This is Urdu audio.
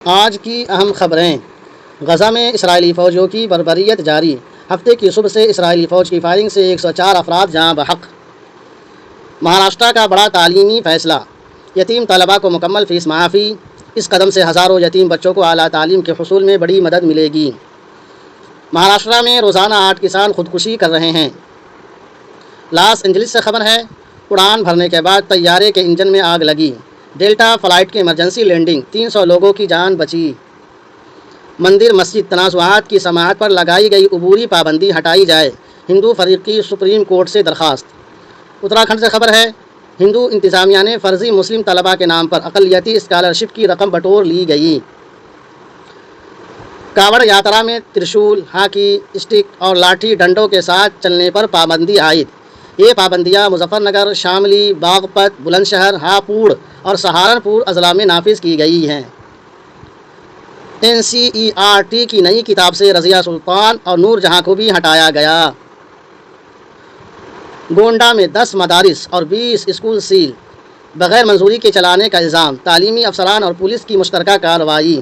آج کی اہم خبریں۔ غزہ میں اسرائیلی فوجیوں کی بربریت جاری، ہفتے کی صبح سے اسرائیلی فوج کی فائرنگ سے 104 افراد جاں بحق۔ مہاراشٹر کا بڑا تعلیمی فیصلہ، یتیم طلباء کو مکمل فیس معافی۔ اس قدم سے ہزاروں یتیم بچوں کو اعلیٰ تعلیم کے حصول میں بڑی مدد ملے گی۔ مہاراشٹر میں روزانہ 8 کسان خودکشی کر رہے ہیں۔ لاس اینجلس سے خبر ہے، اڑان بھرنے کے بعد طیارے کے انجن میں آگ لگی، ڈیلٹا فلائٹ کی ایمرجنسی لینڈنگ، 300 لوگوں کی جان بچی۔ مندر مسجد تنازعات کی سماعت پر لگائی گئی عبوری پابندی ہٹائی جائے، ہندو فریق کی سپریم کورٹ سے درخواست۔ اتراکھنڈ سے خبر ہے، ہندو انتظامیہ نے فرضی مسلم طلباء کے نام پر اقلیتی اسکالرشپ کی رقم بٹور لی گئی۔ کاوڑ یاترا میں ترشول، ہاکی اسٹک اور لاٹھی ڈنڈوں کے ساتھ چلنے پر پابندی عائد۔ یہ پابندیاں مظفر نگر، شاملی، باغپت، بلند شہر، ہاپوڑ اور سہارنپور اضلاع میں نافذ کی گئی ہیں۔ NCERT کی نئی کتاب سے رضیہ سلطان اور نور جہاں کو بھی ہٹایا گیا۔ گونڈا میں 10 مدارس اور 20 اسکول سیل، بغیر منظوری کے چلانے کا الزام، تعلیمی افسران اور پولیس کی مشترکہ کارروائی۔